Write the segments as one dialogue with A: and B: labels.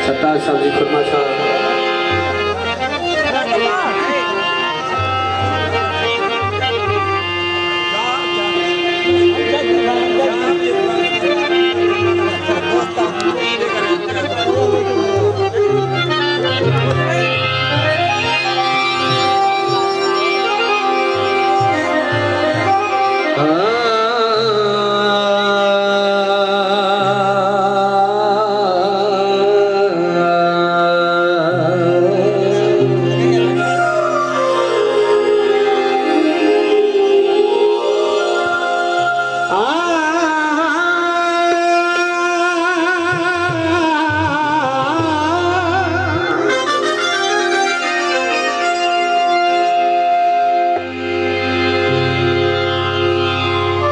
A: सरदार साहब जी फरमाशा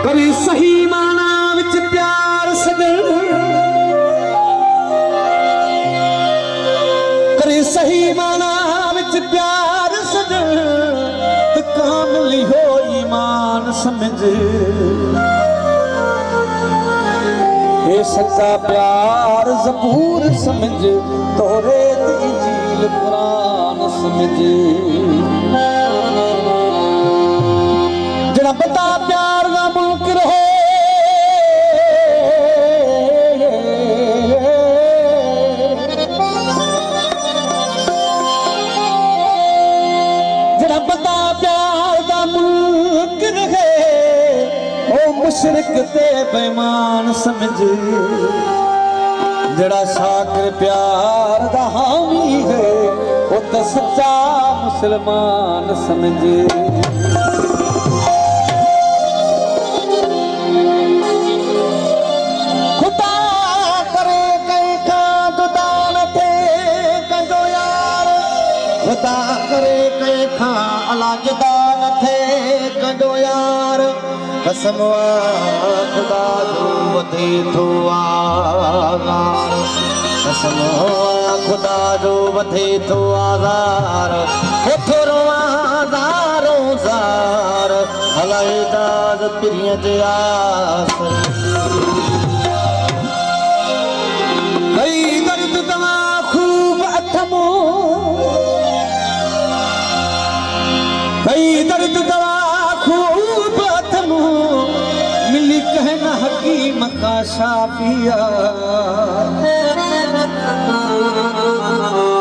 A: करे सही माना विच प्यार सजन करे सही माना विच प्यार सजन तो कामिल हो ईमान समझ ये सच्चा प्यार ज़बूर समझ तौरेत इंजील कुरान समझ जरा बता प्यार ना मुल्क रहे जरा बता प्यार ना मुल्क रहे ओ मुशरिक ते बेईमान समझ जरा शाकिर प्यार दा हामी है वो तो सच्चा मुसलमान समझ खुदा करे के खा अलजदा न थे कंदो यार कसम खुदा जो वधे थो आज़ार कसम खुदा जो वधे थो आज़ार थोरो आज़ारो ज़ार हलाए दाज़ पिरिय जे आस कई दर्द तवा खूब अथमो कई दर्द दवा खूब अथमो मिली कहना हकीम का शाफिया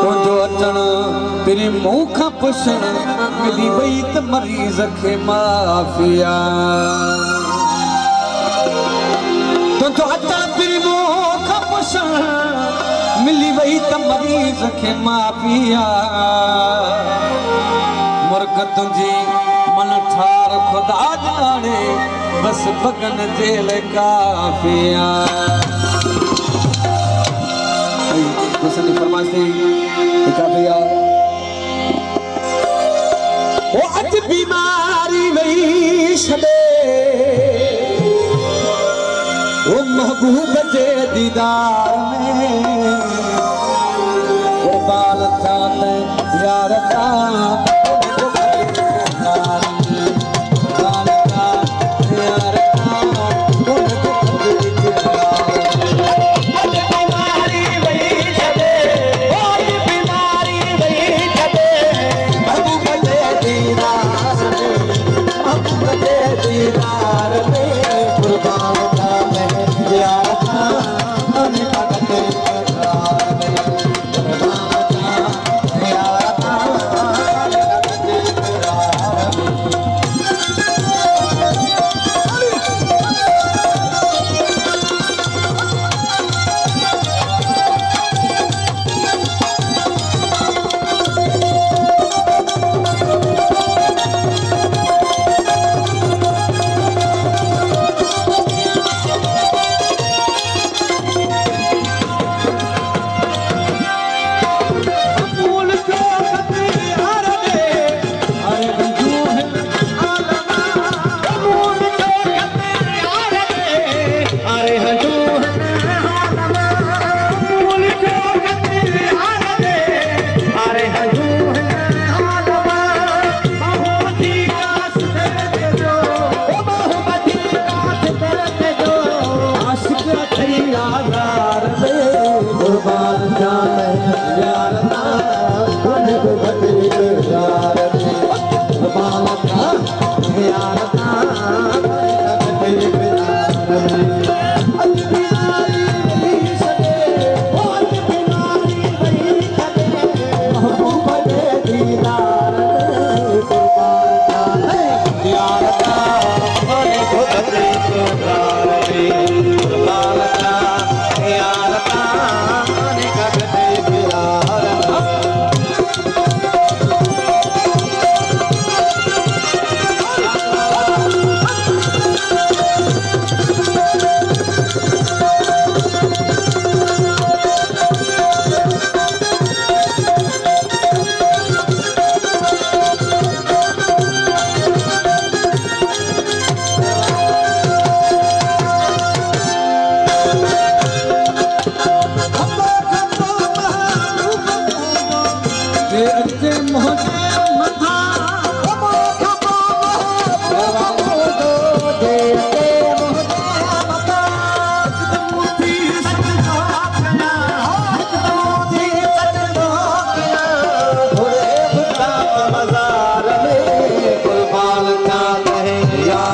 A: तुझो अचण तेरे मुंह का पुछण मिली वही त मरीज़ खे माफिया तुझो अचण तेरे मुंह का पुछण मिली वही त मरीज़ खे माफिया मुर्ग तुझी मन ठार खुदा जाने बस बगन जेल काफिया हुसैन फरमाइश थी काफिया ओ अज बीमारी वही छड़े ओ महबूब जे दीदार में कुर्बान चाहते यार का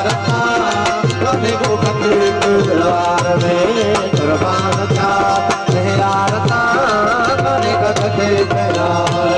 A: यार था कने को कतवार में कुर्बान था यार था कने को कतवार में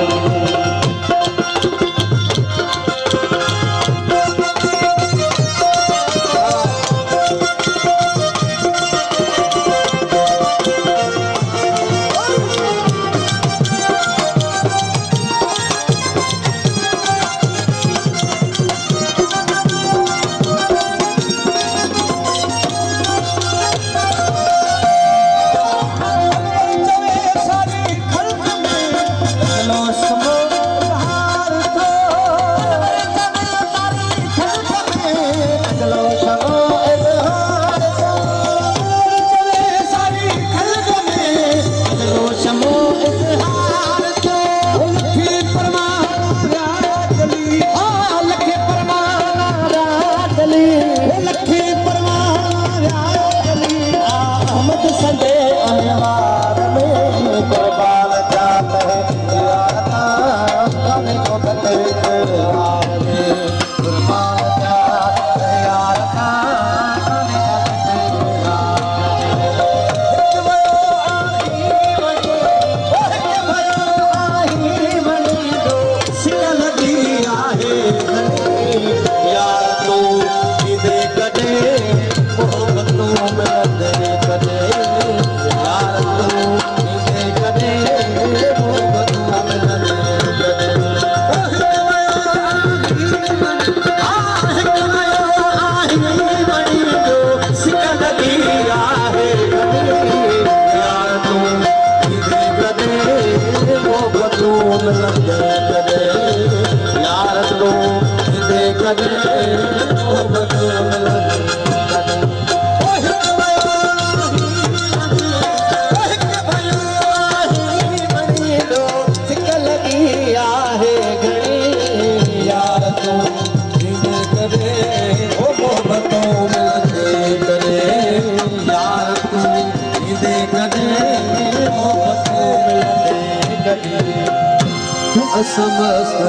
A: समस्त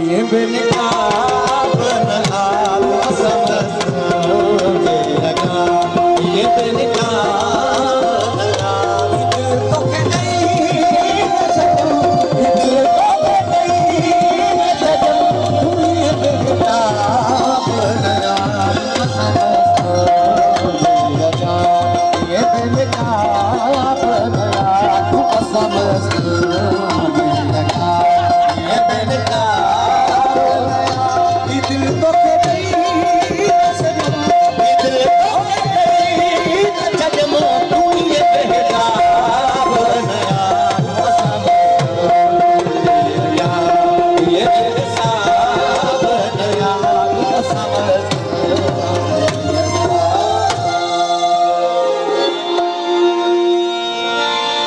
A: ये